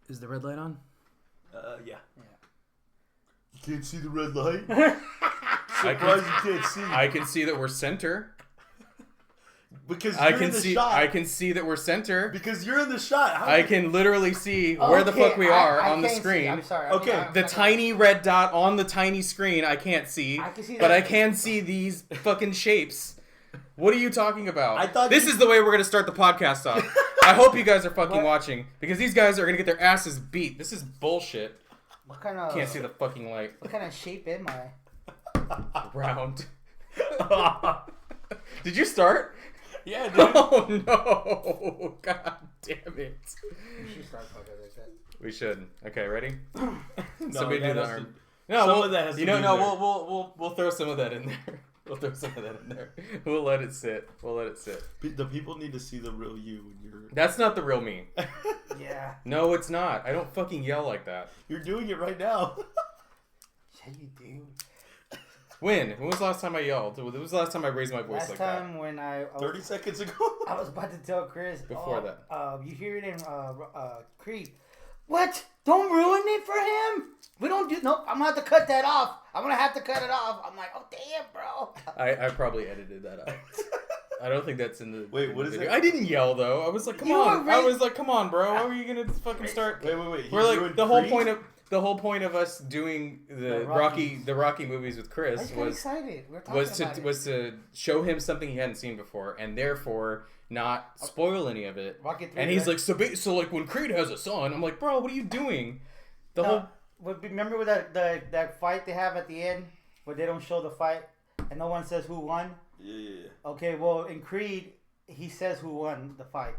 Is the red light on? Yeah. You can't see the red light? Surprised you can't see. I can see that we're center. Because you're in the shot. I can see that we're center. Because you're in the shot. I can literally see where the fuck we are on the screen. I'm sorry. Okay. The tiny red dot on the tiny screen I can't see. I can see that. But I can see these fucking shapes. What are you talking about? I thought this is the way we're going to start the podcast off. I hope you guys are fucking watching. Because these guys are going to get their asses beat. This is bullshit. What kind of... Can't see the fucking light. What kind of shape am I? Round. Did you start? Yeah, dude. Oh no! God damn it. We should start talking like that. We should. Okay, ready? No, Somebody do the arm. No, some of that has to be we'll throw some of that in there. We'll throw some of that in there. We'll let it sit. The people need to see the real you when you're... That's not the real me. Yeah. No, it's not. I don't fucking yell like that. You're doing it right now. Yeah, you do. When? When was the last time I yelled? When was the last time I raised my voice Last like that? time when I... 30 seconds ago? I was about to tell Chris. Before that. You hear it in Creed. What? Don't ruin it for him? We don't do... Nope, I'm going to have to cut that off. I'm going to have to cut it off. I'm like, oh, damn, bro. I probably edited that out. I don't think that's in the Wait, what is video. it? I didn't yell, though. I was like, come You on. were I was like, come on, bro. How are you going to fucking start... Wait. We're like, the whole point of us doing the Rocky movies with Chris was to show him something he hadn't seen before, and therefore not spoil any of it. Rocky 3, and he's like, so like when Creed has a son, I'm like, bro, what are you doing? Remember with that fight they have at the end where they don't show the fight and no one says who won? Yeah. Okay, well in Creed he says who won the fight.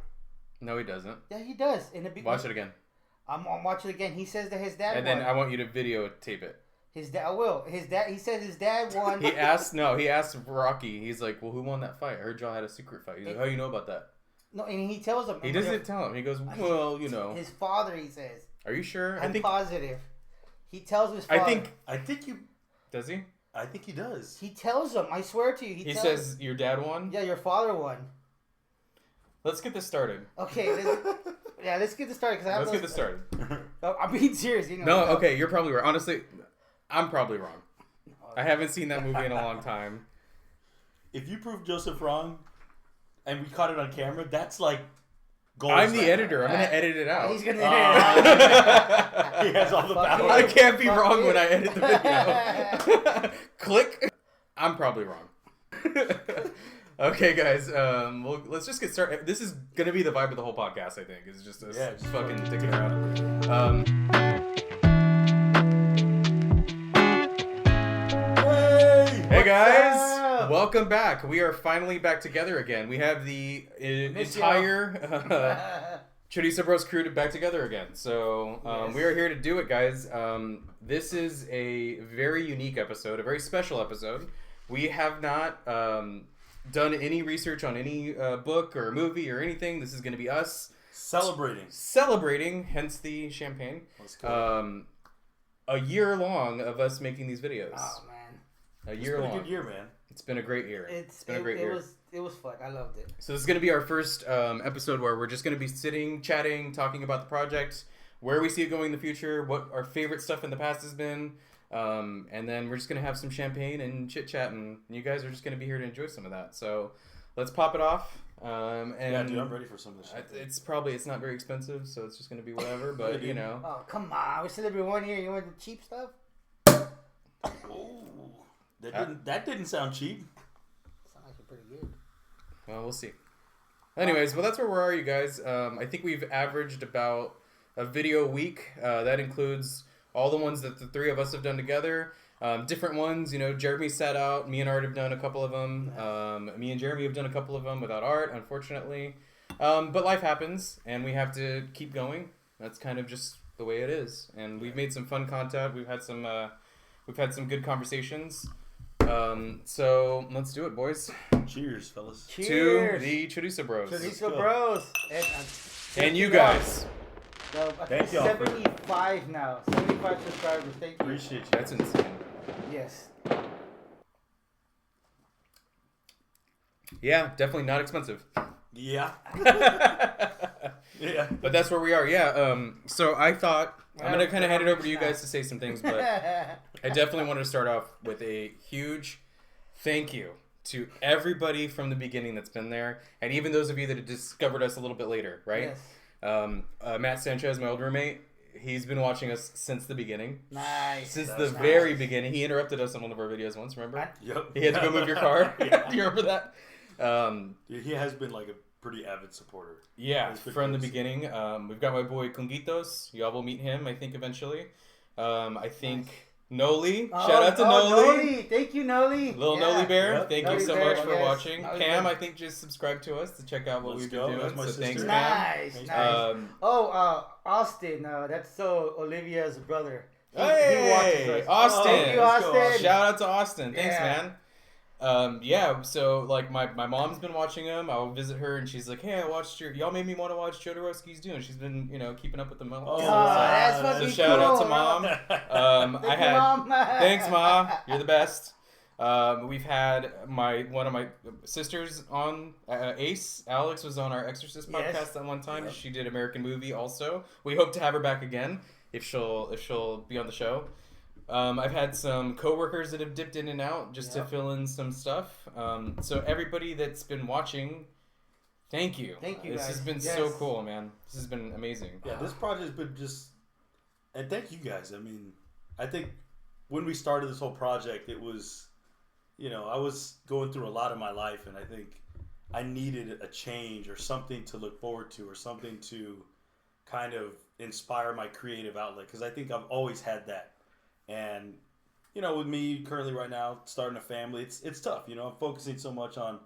No, he doesn't. Yeah, he does. Watch it again. I'm watching it again. He says that his dad and won. then I want you to videotape it. His dad, I will. His dad. He says his dad won. He asked Rocky. He's like, well, who won that fight? I heard y'all had a secret fight. He's like, how do you know about that? No, and he tells him. He doesn't tell him. He goes, well, you know. His father, he says. Are you sure? I'm positive. He tells his father. I think you... Does he? I think he does. He tells him. I swear to you. He says your dad won? Yeah, your father won. Let's get this started. Okay. Let's get this started. Let's get this started. I'm being serious. You know, no, okay, you're probably right. Honestly, I'm probably wrong. I haven't seen that movie in a long time. If you prove Joseph wrong, and we caught it on camera, that's like gold. I'm the editor. I'm going to edit it out. He's going to edit it out. He has all the power. I can't be wrong when I edit the video. Click. I'm probably wrong. Okay, guys. Let's just get started. This is gonna be the vibe of the whole podcast. I think it's just us fucking dicking around. Hey guys, welcome back. We are finally back together again. We have the entire Chorizo Bros crew back together again. So we are here to do it, guys. This is a very unique episode, a very special episode. We have not done any research on any book or movie or anything. This is going to be us celebrating, hence the champagne. Let's go. A year long of us making these videos. Oh man, It's been a good year, man. It's been a great year. It's been a great year. It was fun. I loved it. So this is going to be our first episode where we're just going to be sitting, chatting, talking about the project, where we see it going in the future, what our favorite stuff in the past has been. And then we're just going to have some champagne and chit chat, and you guys are just going to be here to enjoy some of that. So let's pop it off. And yeah, dude, I'm ready for some of this shit. It's not very expensive, so it's just going to be whatever, but you know. Oh, come on. We're celebrating 1 year. You want the cheap stuff? Oh, that didn't sound cheap. Sounds like pretty good. Well, we'll see. Anyways, well, that's where we are, you guys. I think we've averaged about a video a week. That includes all the ones that the three of us have done together. Different ones, you know, Jeremy sat out. Me and Art have done a couple of them. Me and Jeremy have done a couple of them without Art, unfortunately. But life happens, and we have to keep going. That's kind of just the way it is. And we've made some fun content. We've had some good conversations. So let's do it, boys. Cheers, fellas. Cheers to the Chorizo Bros. Chorizo Bros. And you guys. So, thank you. 75 now. 75 subscribers. Thank you. Appreciate you. That's insane. Yes. Yeah, definitely not expensive. Yeah. Yeah. But that's where we are. Yeah. So I thought I'm gonna kind of hand it over to you Now. guys to say some things, but I definitely wanted to start off with a huge thank you to everybody from the beginning that's been there, and even those of you that have discovered us a little bit later, right? Yes. Matt Sanchez, my old roommate, he's been watching us since the beginning. Nice. Since That's the nice. very beginning. He interrupted us on one of our videos once, remember? Yep. He had to go move your car. Yeah. Do you remember that? He has been like a pretty avid supporter. Yeah, That's pretty from the cool. beginning. We've got my boy Conguitos. Y'all will meet him, I think, eventually. I think Noli. Shout out to Noli. Thank you, Noli. Little Noli Bear. Yep. Thank Noli you so Bear, much for yes. watching. Noli Pam, Bear. I think, just subscribed to us to check out what Let's we've go. been doing. That's my So thanks, sister. Pam. Nice, Thanks, nice. Um, Austin. That's Olivia's brother. He Hey, watches us. Austin. Thank you, Let's go, Austin. Shout out to Austin. Thanks, Yeah. man. Yeah, so like my mom's been watching him. I'll visit her and she's like, "Hey, I watched y'all made me want to watch Jodorowsky's Dune." She's been, keeping up with the Oh, that's so fucking shout out to cool, mom. Thank I you, had Mom. thanks, Ma. You're the best. We've had one of my sisters on Ace. Alex was on our Exorcist podcast Yes. at one time. Yep. She did American Movie also. We hope to have her back again if she'll be on the show. I've had some coworkers that have dipped in and out just to Yep. fill in some stuff. So everybody that's been watching, thank you. Thank you, This guys. has been Yes. so cool, man. This has been amazing. Yeah, this project's been and thank you guys. I mean, I think when we started this whole project, it was, I was going through a lot of my life, and I think I needed a change or something to look forward to or something to kind of inspire my creative outlet, because I think I've always had that. And, with me currently right now, starting a family, it's tough. I'm focusing so much on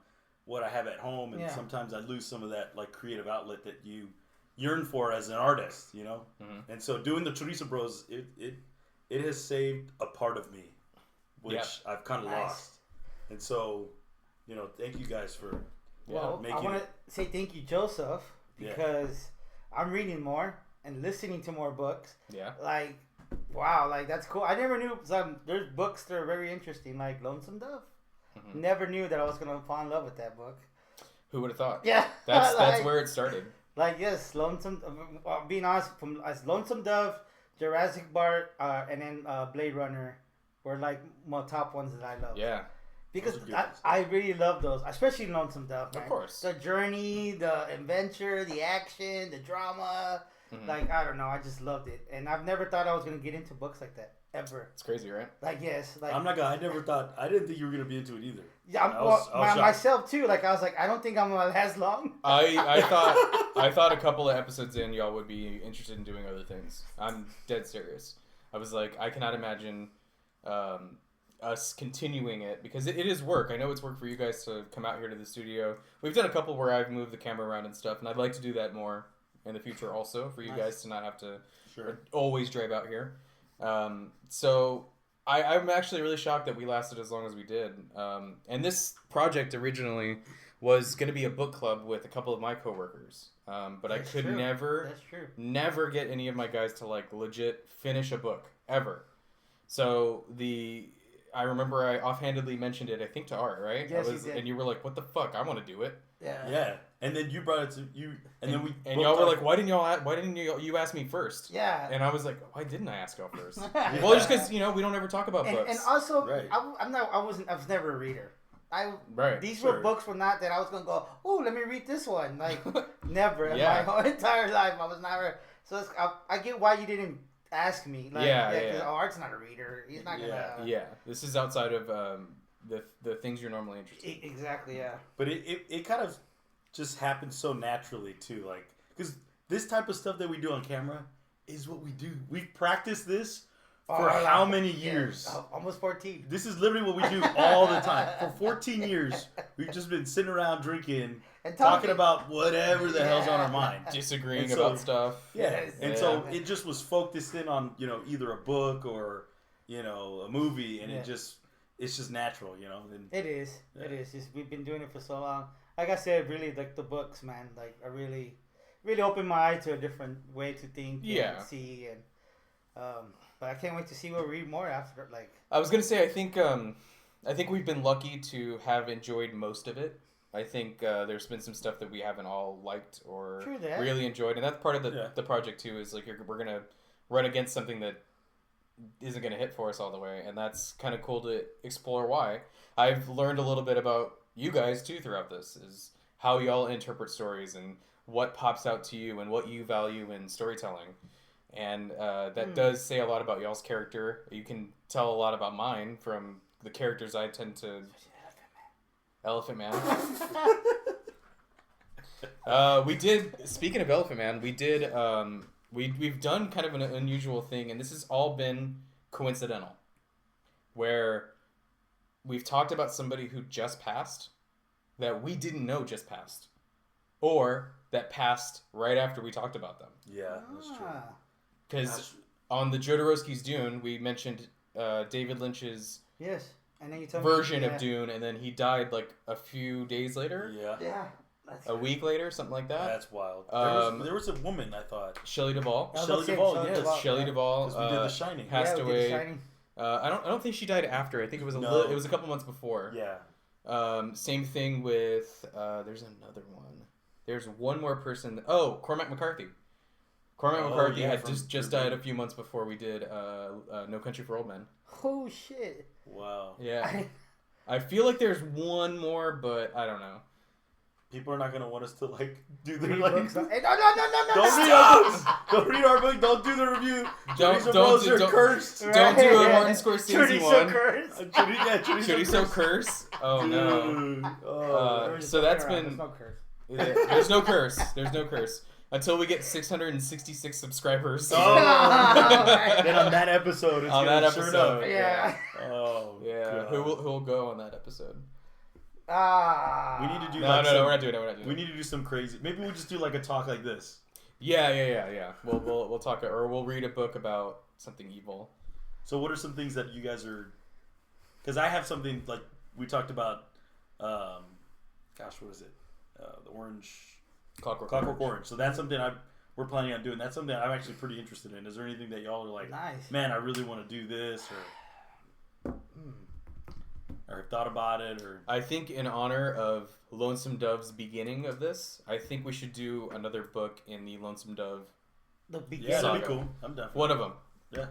what I have at home, and Yeah. sometimes I lose some of that like creative outlet that you yearn for as an artist, Mhm. And so doing the Chorizo Bros, it has saved a part of me, which Yeah. I've kind of Nice. lost. And so, thank you guys for Well, I making want it. to say thank you, Joseph, Yeah. because I'm reading more and listening to more books. Yeah. Like, wow, like that's cool. I never knew there's books that are very interesting, like Lonesome Dove. Mhm. Never knew that I was gonna fall in love with that book. Who would have thought? Yeah, That's like, where it started. Like yes, Lonesome. Being honest, from as Lonesome Dove, Jurassic Park, and then Blade Runner were like my top ones that I love. Yeah. Because Those are good I, ones. I really love those, especially Lonesome Dove. Man. Of course. The journey, the adventure, the action, the drama. Mhm. Like, I don't know, I just loved it. And I've never thought I was going to get into books like that, ever. It's crazy, right? Like, yes. Like, I'm not gonna. I didn't think you were gonna be into it either. yeah, I was shocked. myself, too. Like, I was like, I don't think I'm going to last long. I thought a couple of episodes in y'all would be interested in doing other things. I'm dead serious. I was like, I cannot imagine us continuing it, because it is work. I know it's work for you guys to come out here to the studio. We've done a couple where I've moved the camera around and stuff, and I'd like to do that more in the future also, for you Nice. guys to not have to Sure. always drive out here. So I'm actually really shocked that we lasted as long as we did. And this project originally was going to be a book club with a couple of my coworkers. But I That's could true. never That's true. never get any of my guys to like legit finish a book ever. So I remember I offhandedly mentioned it, I think, to Art, right? Yes, you did. And you were like, "What the fuck? I want to do it." Yeah. Yeah. And then you brought it to you, and then we and booked y'all were our- like, "Why didn't you ask me first?" Yeah. And I was like, "Why didn't I ask y'all first?" Well, just because we don't ever talk about And, books. and also, Right. I was never a reader. Right. These Sure. were books were not that I was gonna go. Oh, let me read this one. Like never in Yeah. my whole entire life, I was never. So I get why you didn't ask me. Like, Yeah. 'cause, oh, Art's not a reader. He's not gonna. Yeah, this is outside of the things you're normally interested in. Exactly. Yeah. But it kind of just happens so naturally too, like, because this type of stuff that we do on camera is what we do. We've practiced this for how many years? Almost 14. This is literally what we do all the time. For 14 years, we've just been sitting around drinking, And talking about whatever the hell's on our mind. Disagreeing And so- about stuff. Yeah, Yes. and Yeah. so it just was focused in on either a book or a movie, and Yeah. it's just natural, And It is. Yeah. It is. We've been doing it for so long. Like I said, really, like the books, man. Like I really opened my eye to a different way to think Yeah. and see, and but I can't wait to see what we read more after. Like I was gonna say, I think we've been lucky to have enjoyed most of it. I think there's been some stuff that we haven't all liked or True that. really enjoyed, and that's part of Yeah. the project too. Is like we're gonna run against something that isn't gonna hit for us all the way, and that's kind of cool to explore why. I've learned a little bit about you guys too throughout this, is how y'all interpret stories and what pops out to you and what you value in storytelling. And that does say a lot about y'all's character. You can tell a lot about mine from the characters I tend to... Elephant Man. We did, speaking of Elephant Man, we did, we've done kind of an unusual thing, and this has all been coincidental, where we've talked about somebody who just passed, that we didn't know just passed, or that passed right after we talked about them. Yeah, that's true. Because on the Jodorowsky's Dune, we mentioned David Lynch's Yes. And then you told version me, of Dune, and then he died like a few days later. Yeah. Yeah. A week later, something like that. That's wild. There was a woman, I thought. Shelley Duvall. Shelley Duvall, yes. Shelley Duvall. Because we did The Shining. Passed we did away. The Shining. I don't think she died after. I think it was it was a couple months before. Yeah. Same thing with there's another one. There's one more person. Oh, Cormac McCarthy. Cormac McCarthy had just died a few months before we did No Country for Old Men. Oh shit. Wow. Yeah. I feel like there's one more, but I don't know. People are not gonna want us to do their Hey, like. no. Don't read our book. Don't read our book. Don't do the review. Chorizo Bros are cursed. Don't do a Martin Scorsese one. Chorizo Chorizo curse. Oh no. Dude. Oh. So that's been. There's no curse. There's no curse until we get 666 subscribers. Oh. Then on that episode, it's on gonna that sure episode, enough. Yeah. Oh. Yeah. God. Who will go on that episode? We need to do No, we're not doing it. We need to do some crazy. Maybe we'll just do like a talk like this. Yeah. We'll talk, or we'll read a book about something evil. So what are some things that you guys are? Because I have something like we talked about. Gosh, what is it? The orange. Clockwork Orange. So that's something we're planning on doing. That's something I'm actually pretty interested in. Is there anything that y'all are like, nice. Man, I really want to do this, or have thought about it, or I think in honor of Lonesome Dove's beginning of this, I think we should do another book in the Lonesome Dove. The beginning. yeah, that'd Saga. be cool. I'm down. One of them. Yeah.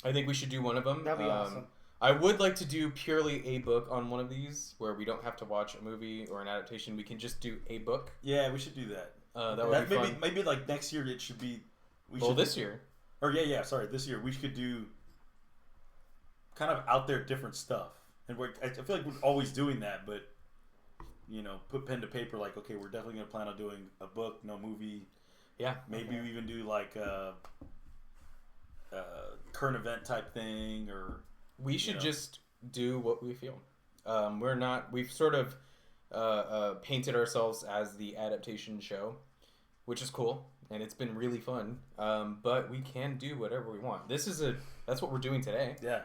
I think we should do one of them. That'd be awesome. I would like to do purely a book on one of these, where we don't have to watch a movie or an adaptation. We can just do a book. Yeah, we should do that. That would be fun. Maybe like next year it should be. This year. Or sorry, this year we could do kind of out there different stuff, and I feel like we're always doing that, but put pen to paper. Like, okay, we're definitely gonna plan on doing a book, no movie. Yeah. Maybe we even do like a current event type thing, or we should just do what we feel. We've sort of painted ourselves as the adaptation show, which is cool, and it's been really fun. But we can do whatever we want. That's what we're doing today. Yeah,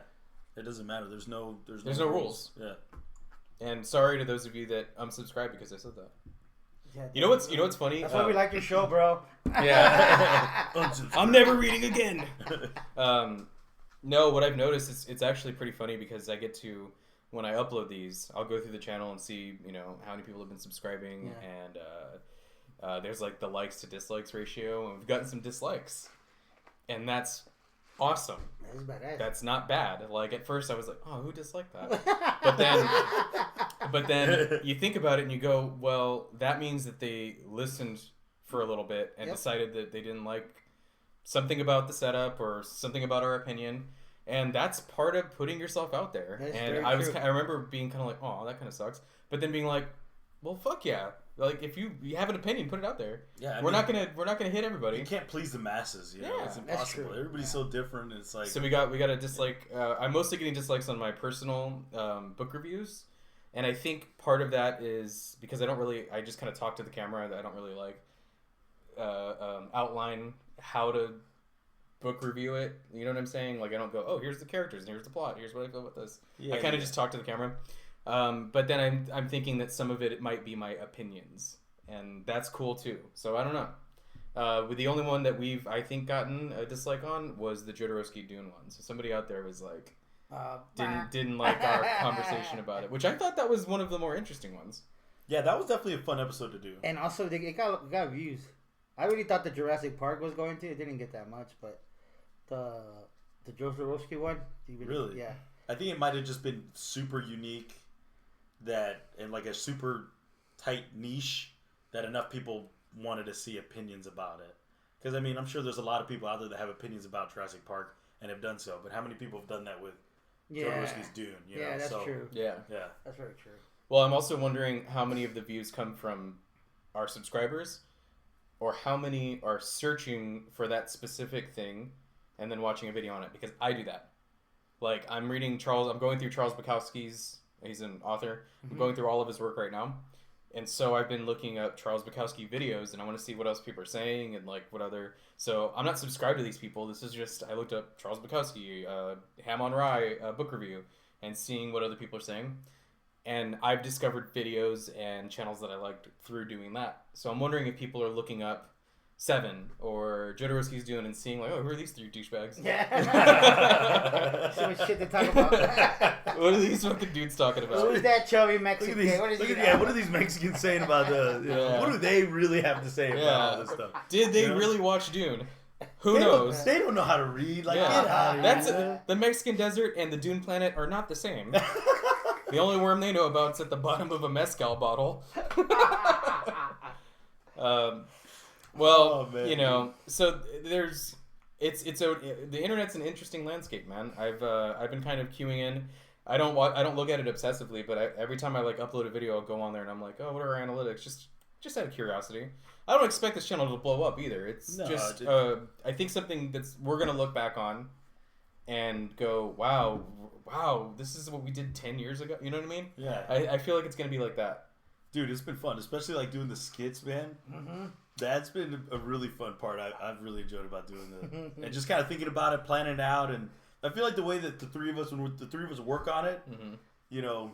it doesn't matter. There's no rules. Yeah. And sorry to those of you that unsubscribed because I said that. Yeah, You know what's funny? That's why we like your show, bro. Yeah. I'm never reading again. No, what I've noticed it's actually pretty funny because I get to, when I upload these, I'll go through the channel and see how many people have been subscribing, and there's like the likes to dislikes ratio, and we've gotten some dislikes, and that's awesome. That's badass. That's not bad. Like at first I was like, oh, who disliked that? But then you think about it and you go, well, that means that they listened for a little bit and decided that they didn't like something about the setup or something about our opinion, and that's part of putting yourself out there. That's and I remember being kind of like, oh, that kind of sucks, but then being like, well, fuck yeah, like if you have an opinion, put it out there. Yeah, we're not gonna hit everybody. You can't please the masses, it's impossible. That's true. Everybody's so different. It's like, so we got a dislike. I'm mostly getting dislikes on my personal book reviews, and I think part of that is because I just kind of talk to the camera. I don't really like outline how to book review it. You know what I'm saying? Like I don't go, oh, here's the characters and here's the plot. Here's what I feel about this. I kind of just talk to the camera. But then I'm thinking that some of it might be my opinions, and that's cool too. So I don't know. The only one that we've I think gotten a dislike on was the Jodorowsky Dune one. So somebody out there was like didn't like our conversation about it, which I thought that was one of the more interesting ones. Yeah, that was definitely a fun episode to do. And also, it got views. I really thought the Jurassic Park was going to. It didn't get that much, but the Joe Zorowski one, really? Yeah. I think it might have just been super unique, and like a super tight niche that enough people wanted to see opinions about it. Because I mean, I'm sure there's a lot of people out there that have opinions about Jurassic Park and have done so, but how many people have done that with Joe Zorowski's Dune? You know? That's true. Yeah, that's very true. Well, I'm also wondering how many of the views come from our subscribers, or how many are searching for that specific thing and then watching a video on it, because I do that. Like, I'm going through Charles Bukowski's, he's an author, I'm going through all of his work right now, and so I've been looking up Charles Bukowski videos, and I want to see what else people are saying, and like what other, so I'm not subscribed to these people, this is just, I looked up Charles Bukowski, Ham on Rye book review, and seeing what other people are saying, and I've discovered videos and channels that I liked through doing that. So I'm wondering if people are looking up Seven or Jodorowsky's Dune and seeing like, oh, who are these three douchebags? Yeah. So much shit to talk about. What are these fucking dudes talking about? Who's that chubby Mexican? What are these Mexicans saying about what do they really have to say about all this stuff? Did they really watch Dune? Who knows? They don't know how to read. Like, get out of here. The Mexican desert and the Dune planet are not the same. The only worm they know about is at the bottom of a mezcal bottle. You know, so there's the internet's an interesting landscape, man. I've been kind of queuing in. I don't look at it obsessively, but every time I like upload a video, I'll go on there and I'm like, oh, what are our analytics? Just out of curiosity. I don't expect this channel to blow up either. It's I think something we're gonna look back on and go, wow, this is what we did 10 years ago. You know what I mean? Yeah. I feel like it's going to be like that. Dude, it's been fun, especially like doing the skits, man. Mm-hmm. That's been a really fun part. I've really enjoyed about doing and just kind of thinking about it, planning it out, and I feel like the way that the three of us work on it, you know,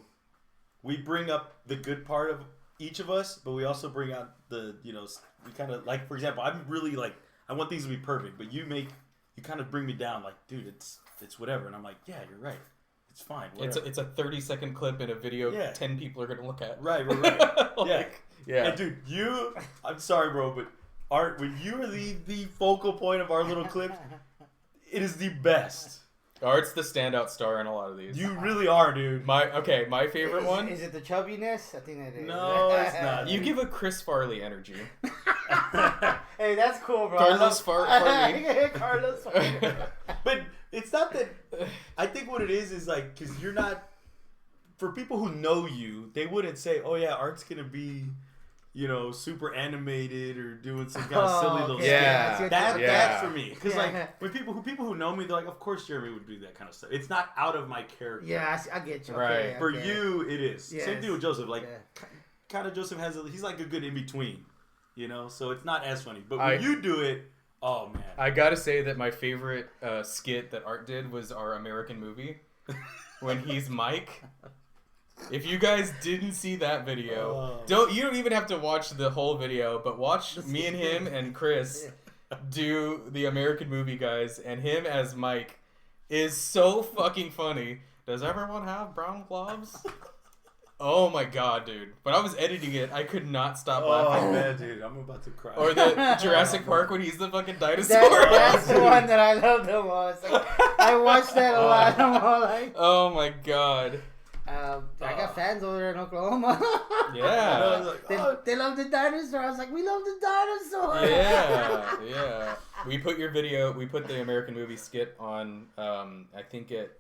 we bring up the good part of each of us, but we also bring out we kind of like, for example, I'm really like, I want things to be perfect, but you kind of bring me down, like, dude, it's whatever, and I'm like, yeah, you're right. It's fine. Whatever. It's a 30-second clip in a video 10 people are going to look at. Right. Yeah. And dude, I'm sorry, bro, but Art, when you are the focal point of our little clips, it is the best. Art's the standout star in a lot of these. You really are, dude. My favorite one. Is it the chubbiness? I think that is. No, it's not. You give a Chris Farley energy. Hey, that's cool, bro. Carlos Farley. Carlos Farley. But it's not that. I think what it is like, because you're not. For people who know you, they wouldn't say, "Oh yeah, Art's gonna be, super animated or doing some kind of silly little skit." Yeah, that's for me. Because like when people who know me, they're like, "Of course, Jeremy would do that kind of stuff." It's not out of my character. Yeah, I get you. Right. Okay, for you, it is. Yes. Same thing with Joseph. Like, kind of Joseph he's like a good in between. So it's not as funny. But when you do it, oh man. I gotta say that my favorite skit that Art did was our American movie when he's Mike. If you guys didn't see that video, you don't even have to watch the whole video, but watch me and him and Chris do the American movie, guys, and him as Mike is so fucking funny. Does everyone have brown gloves? Oh my god, dude. When I was editing it, I could not stop laughing. Oh man, dude, I'm about to cry. Or the Jurassic Park when he's the fucking dinosaur. That's the one that I love the most. I watched that a lot. I'm all like, oh my god. I got fans over there in Oklahoma. Yeah. They love the dinosaur. I was like, we love the dinosaur. Yeah. We put the American movie skit on, I think at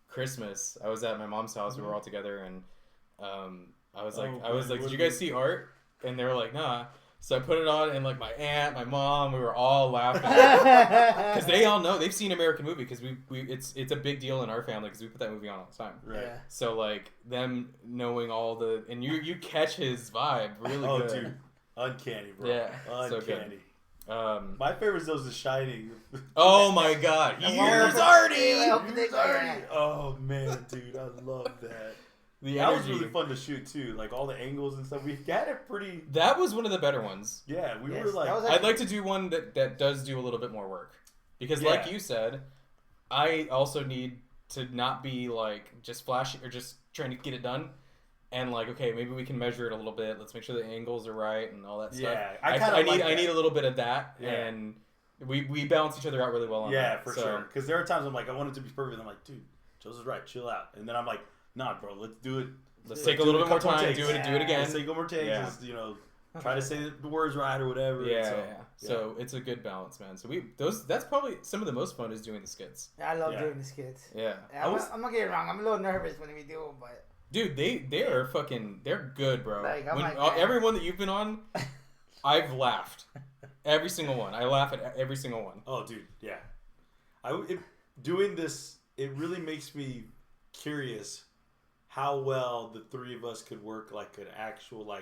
Christmas. I was at my mom's house. We were all together, and I was like, did you guys see Art? And they were like, nah. So I put it on, and like my aunt, my mom, we were all laughing because they all know, they've seen American movie, because it's a big deal in our family because we put that movie on all the time. Right. Yeah. So like them knowing all and you catch his vibe really good. Oh dude, uncanny, bro. Yeah, uncanny. So good. My favorite is those The Shining. Oh my god, years already. Oh man, dude, I love that. That was really fun to shoot too, like all the angles and stuff. We got it pretty. That was one of the better ones. Yeah, we were like. I'd like to do one that does do a little bit more work, because like you said, I also need to not be like just flashy or just trying to get it done, and like, okay, maybe we can measure it a little bit. Let's make sure the angles are right and all that stuff. Yeah, I need a little bit of that, Yeah. and we balance each other out really well on that. Yeah, for sure. Because there are times I'm like, I want it to be perfect. And I'm like, dude, Joseph's right. Chill out. And then I'm like, nah, bro, let's do it. Let's take a little bit more time. Do it again. Let's take a couple more takes. Yeah. Just, try to say the words right or whatever. Yeah. So it's a good balance, man. So that's probably some of the most fun is doing the skits. I love doing the skits. Yeah. I'm not getting wrong. I'm a little nervous when we do them, but dude, they are they're good, bro. Like, everyone that you've been on, I've laughed. Every single one. I laugh at every single one. Oh, dude, yeah. Doing this, it really makes me curious how well the three of us could work like an actual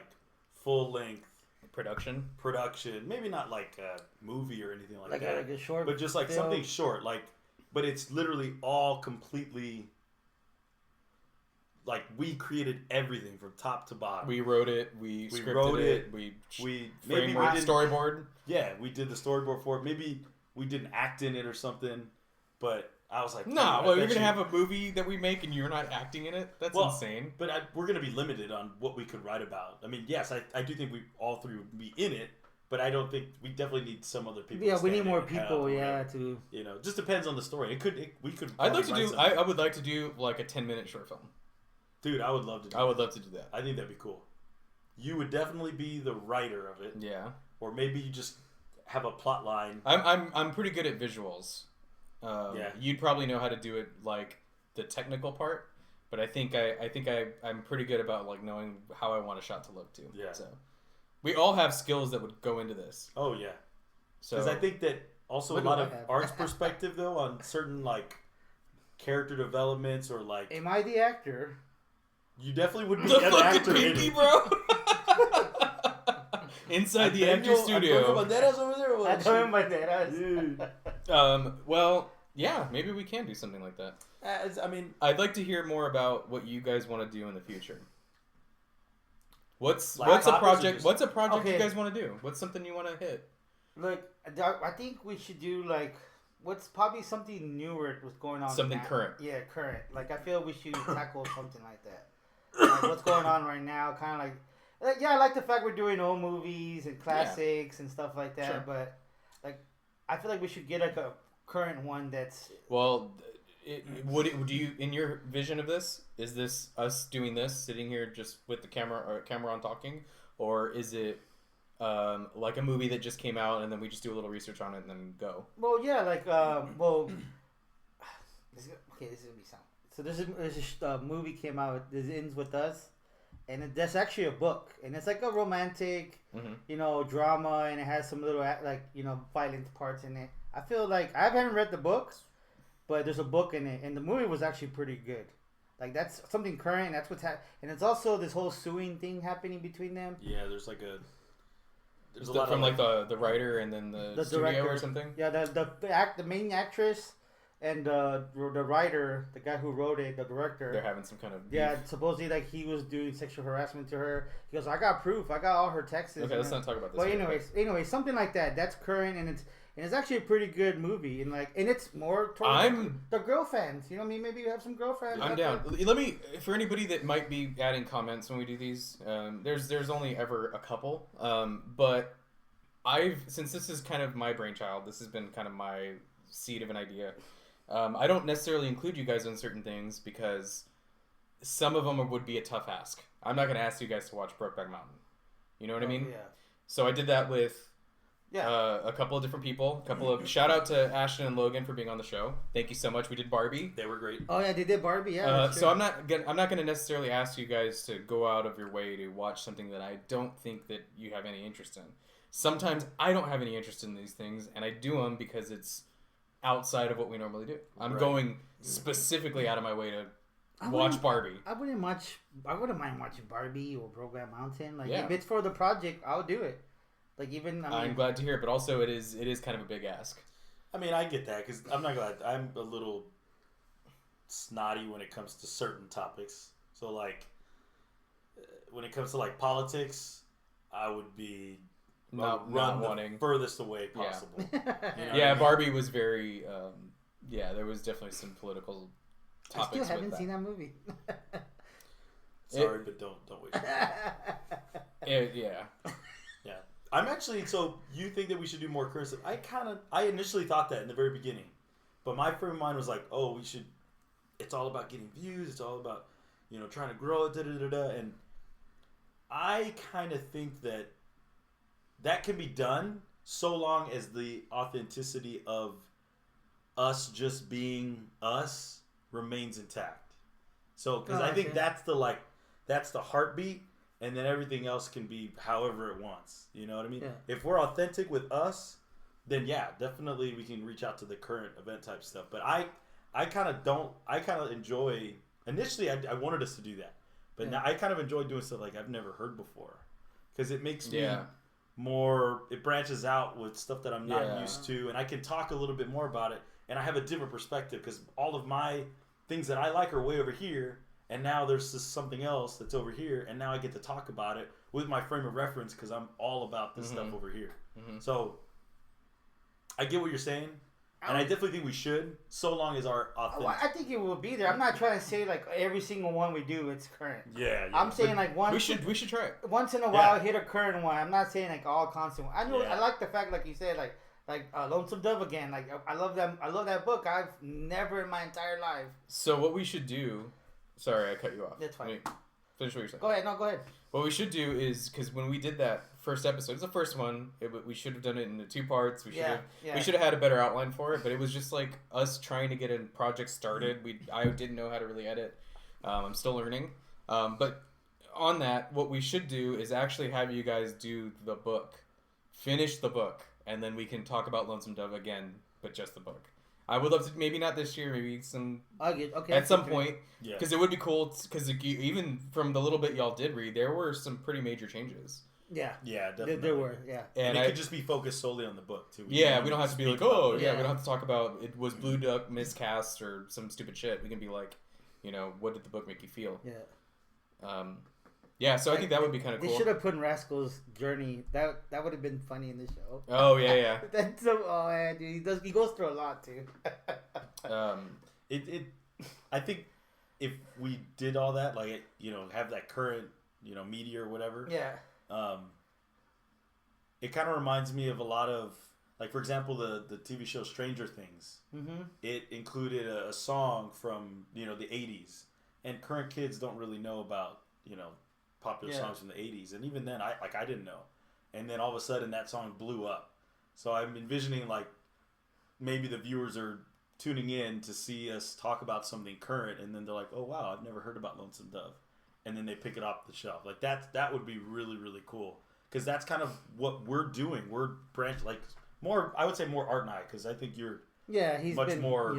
full length production. Maybe not like a movie or anything like that. Like a short, but just like film. something short. But it's literally all completely. Like we created everything from top to bottom. We wrote it. We scripted it. We framework storyboard. Yeah, we did the storyboard for it. Maybe we didn't act in it or something. But I was like, nah. Well, you're gonna have a movie that we make and you're not acting in it. That's insane. But we're gonna be limited on what we could write about. I mean, yes, I do think we all three would be in it. But I don't think we definitely need some other people. Yeah, we need more people. Yeah, to just depends on the story. We could. I'd like to do. I would like to do like a 10-minute short film. Dude, I would love to. I would love to do that. I think that'd be cool. You would definitely be the writer of it. Yeah. Or maybe you just have a plot line. I'm pretty good at visuals. Yeah. You'd probably know how to do it like the technical part, but I think I'm pretty good about like knowing how I want a shot to look too. Yeah. So we all have skills that would go into this. Oh yeah. So because I think that also a lot of art's perspective though on certain like character developments or like. Am I the actor? You definitely would be the an fucking actor pinky, in it. bro. Inside the actor studio. Well, yeah, maybe we can do something like that. I mean, I'd like to hear more about what you guys want to do in the future. What's a project? What's a project you guys want to do? What's something you want to hit? Look, I think we should do like what's probably something newer what's going on. Something now. current. Yeah, current. Like I feel we should tackle something like that. Like what's going on right now? Kind of like yeah, I like the fact we're doing old movies and classics and stuff like that. Sure. But like, I feel like we should get like a current one that's. Well, do you in your vision of this? Is this us doing this, sitting here just with the camera on talking, or is it like a movie that just came out and then we just do a little research on it and then go? Well, yeah, like this is gonna be sound. So there's a movie came out. This Ends With Us, and that's actually a book, and it's like a romantic, drama, and it has some little violent parts in it. I feel like I haven't read the books, but there's a book in it, and the movie was actually pretty good. Like that's something current. And that's what's and it's also this whole suing thing happening between them. Yeah, there's like a. There's a lot from like the writer and then the studio director or something. Yeah, the main actress. And the writer, the guy who wrote it, the director, they're having some kind of beef. Yeah, supposedly like he was doing sexual harassment to her. He goes, I got proof. I got all her texts. Okay, let's not talk about this. Well, anyways, something like that. That's current, and it's actually a pretty good movie, and it's more towards the girl fans. You know what I mean? Maybe you have some girl fans. I'm down. Let me, for anybody that might be adding comments when we do these. There's only ever a couple, but since this is kind of my brainchild, this has been kind of my seed of an idea. I don't necessarily include you guys on certain things because some of them would be a tough ask. I'm not going to ask you guys to watch Brokeback Mountain. You know what I mean? Yeah. So I did that with a couple of different people. Shout out to Ashton and Logan for being on the show. Thank you so much. We did Barbie. They were great. Oh yeah, they did Barbie. Yeah. So I'm not going to necessarily ask you guys to go out of your way to watch something that I don't think that you have any interest in. Sometimes I don't have any interest in these things, and I do them because it's outside of what we normally do. I'm going specifically out of my way to watch Barbie. I wouldn't mind watching Barbie or Brokeback Mountain. Like if it's for the project, I'll do it. Like I'm glad to hear it, but also it is kind of a big ask. I mean, I get that because I'm not glad. I'm a little snotty when it comes to certain topics. So like when it comes to like politics, I would be. Not wanting furthest away possible. Yeah, Barbie was very. There was definitely some political topics. I still haven't seen that movie. Sorry, but don't waste your time. Yeah. Yeah. I'm actually, so you think that we should do more current stuff? I initially thought that in the very beginning. But my frame of mind was like, oh, we should, it's all about getting views. It's all about, trying to grow it, And I kind of think that can be done so long as the authenticity of us just being us remains intact. So, because I think that's the heartbeat, and then everything else can be however it wants. You know what I mean? Yeah. If we're authentic with us, then yeah, definitely we can reach out to the current event type stuff. But I kind of enjoy, initially I wanted us to do that. But now I kind of enjoy doing stuff like I've never heard before. Because it makes me more, it branches out with stuff that I'm not used to. And I can talk a little bit more about it. And I have a different perspective because all of my things that I like are way over here. And now there's just something else that's over here. And now I get to talk about it with my frame of reference because I'm all about this stuff over here. So I get what you're saying. And I definitely think we should, so long as our authentic. I think it will be there. I'm not trying to say like every single one we do it's current. Yeah. I'm saying like one. We should try it. Once in a while, hit a current one. I'm not saying like all constant. I know. I like the fact, like you said, like Lonesome Dove again. Like I love them. I love that book. I've never in my entire life. So what we should do. Sorry, I cut you off. That's fine. Finish what you're saying. Go ahead. No, go ahead. What we should do is, because when we did that first episode, it's the first one. We should have done it into 2 parts. We should have had a better outline for it. But it was just like us trying to get a project started. I didn't know how to really edit. I'm still learning. But on that, what we should do is actually have you guys do the book, finish the book, and then we can talk about Lonesome Dove again, but just the book. I would love to, maybe not this year, maybe at some point, because it would be cool, because even from the little bit y'all did read, there were some pretty major changes. Yeah, definitely. There were, yeah. And it could just be focused solely on the book, too. We don't have to be like, we don't have to talk about, it was Blue Duck miscast or some stupid shit. We can be like, what did the book make you feel? Yeah. So I think that would be kind of cool. They should have put in Rascal's journey. That would have been funny in the show. Oh, yeah. That's oh man, dude, he goes through a lot too. I think if we did all that, like have that current media or whatever. Yeah. It kind of reminds me of a lot of, like, for example, the TV show Stranger Things. Mm-hmm. It included a song from the 80s, and current kids don't really know about popular songs from the 80s, and even then I didn't know, and then all of a sudden that song blew up. So I'm envisioning like maybe the viewers are tuning in to see us talk about something current, and then they're like, oh wow, I've never heard about Lonesome Dove, and then they pick it off the shelf. Like that would be really, really cool, because that's kind of what we're doing. We're more, I would say more Art and I, because I think you're he's much more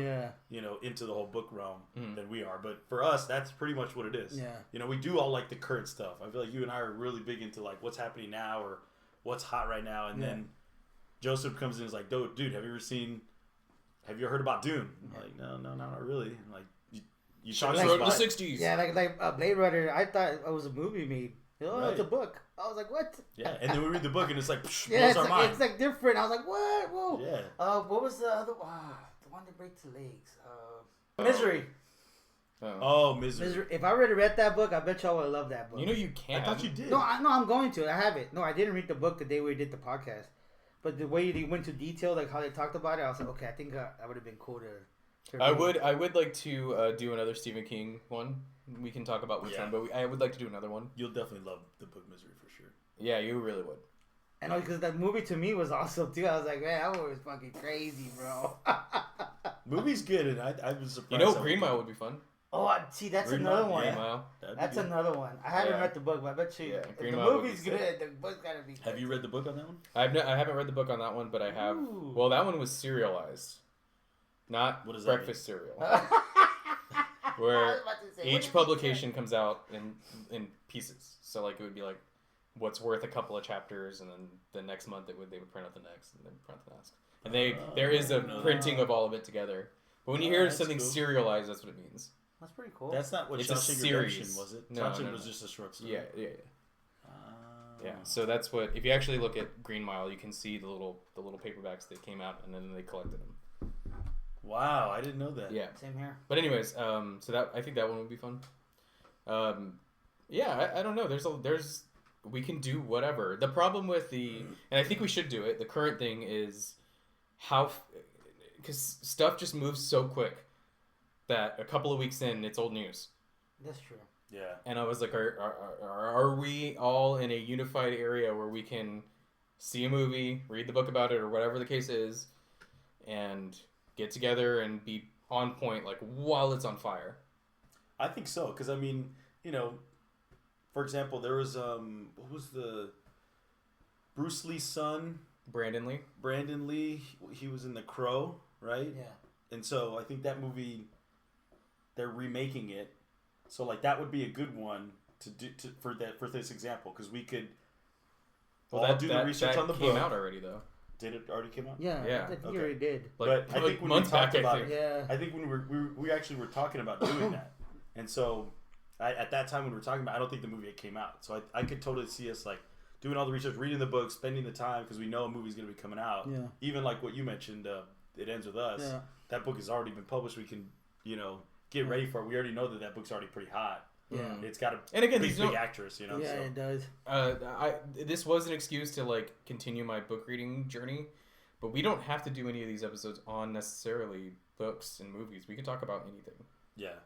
into the whole book realm than we are. But for us, that's pretty much what it is. We do all like the current stuff. I feel like you and I are really big into like what's happening now or what's hot right now. And then Joseph comes in and is like, dude, have you heard about Dune? I'm like, no, not really. I'm like, you talking about about the 60s. Yeah, like Blade Runner. I thought it was a movie made. It's a book. I was like, what? Yeah, and then we read the book and it's like, blows our mind. It's like different. I was like, what? Whoa. Yeah. What was the other one? The one that breaks the legs. Misery. Oh, Misery. If I already read that book, I bet y'all would love that book. You can. I thought you did. No, I'm going to. I have it. No, I didn't read the book the day we did the podcast. But the way they went to detail, like how they talked about it, I was like, okay, I think that would have been cool to I would like to do another Stephen King one. We can talk about which one, but I would like to do another one. You'll definitely love the book Misery for sure. Yeah, you really would. I know, because that movie to me was awesome too. I was like, man, that movie was fucking crazy, bro. Movie's good, and I was surprised. Green Mile would be fun. Oh, see, that's Green another Mile, one. Green Mile. That's another one. I haven't read the book, but I bet you if the Mile movie's good, the book's gotta be good. Have you read the book on that one? I haven't read the book on that one, but I have. Ooh. Well, that one was serialized, not what is breakfast cereal. Where each publication comes out in pieces. So like it would be like what's worth a couple of chapters, and then the next month they would print out the next, and then print the next. And there is a printing of all of it together. But when you hear something serialized, that's what it means. That's pretty cool. That's not what Shawshank Redemption was, it? No, Shawshank was just a short story. Yeah. Yeah. So that's what. If you actually look at Green Mile, you can see the little paperbacks that came out, and then they collected them. Wow, I didn't know that. Yeah. Same here. But anyways, so that I think that one would be fun. Yeah, I don't know. There's we can do whatever. The problem with and I think we should do it. The current thing is because stuff just moves so quick that a couple of weeks in, it's old news. That's true. Yeah. And I was like, are we all in a unified area where we can see a movie, read the book about it, or whatever the case is, and get together and be on point, like, while it's on fire? I think so, because, I mean, you know, for example, there was, what was the Bruce Lee's son? Brandon Lee. Brandon Lee. He was in The Crow, right? Yeah. And so I think that movie, they're remaking it. So, like, that would be a good one to do for this example, because we could do the research on the book. That came out already, though. Did it already come out? Yeah. I think you already did. Like, but I think when months we talked back, about I it, think. I think when we actually were talking about doing that, and so at that time when we were talking about, I don't think the movie yet came out. So I could totally see us like doing all the research, reading the book, spending the time because we know a movie's going to be coming out. Yeah. Even like what you mentioned, It Ends With Us. Yeah. That book has already been published. We can get ready for it. We already know that book's already pretty hot. Yeah. It's got a and again, big actress, Yeah, so. it does. This was an excuse to like continue my book reading journey, but we don't have to do any of these episodes on necessarily books and movies. We can talk about anything. Yeah.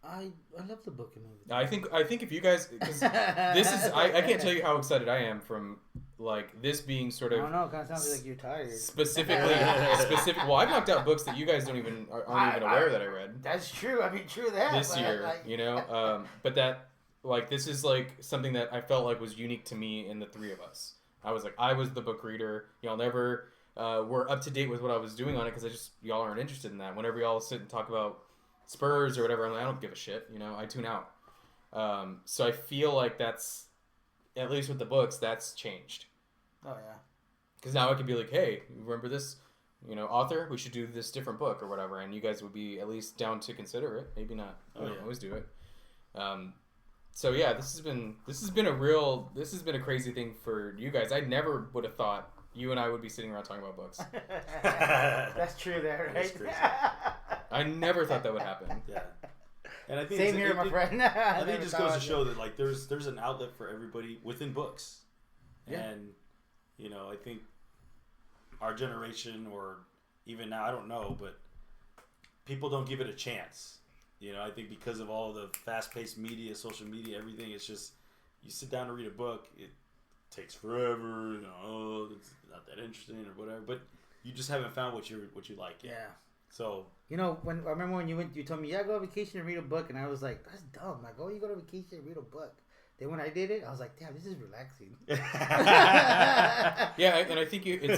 I love the book and movie. I think if you guys, because this is I can't tell you how excited I am from like this being sort of. I don't know. It kind of sounds like you're tired. Specifically. Well, I've knocked out books that you guys aren't even aware that I read. That's true. I mean, true that. This year, but that like this is like something that I felt like was unique to me and the three of us. I was the book reader. Y'all never were up to date with what I was doing on it because y'all aren't interested in that. Whenever y'all sit and talk about Spurs or whatever, I'm like, I don't give a shit. I tune out. So I feel like that's, at least with the books, that's changed. Oh yeah. Because now I could be like, hey, remember this, author? We should do this different book or whatever, and you guys would be at least down to consider it. Maybe not. We don't always do it. So yeah, this has been a crazy thing for you guys. I never would have thought you and I would be sitting around talking about books. That's true there, right? That's crazy. I never thought that would happen. Yeah. And I think Same here, my friend. I think it just goes to show that like there's an outlet for everybody within books. Yeah. And I think our generation or even now, I don't know, but people don't give it a chance. I think because of all the fast-paced media, social media, everything, it's just you sit down to read a book, it takes forever, it's not that interesting or whatever, but you just haven't found what you like yet. Yeah. So when I remember when you told me, yeah, go on vacation and read a book, and I was like, that's dumb. Like, oh, you go to vacation and read a book. Then when I did it, I was like, damn, this is relaxing. Yeah, and I think it's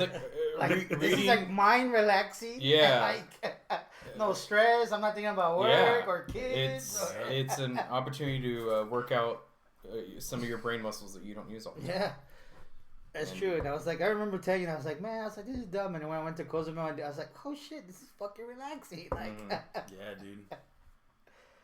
like this is like mind relaxing. Yeah. Like no stress. I'm not thinking about work or kids. It's an opportunity to work out some of your brain muscles that you don't use all the time. Yeah. That's true. And I was like, I remember telling you, I was like, man, this is dumb. And then when I went to Cozumel, I was like, oh shit, this is fucking relaxing. Like, yeah, dude.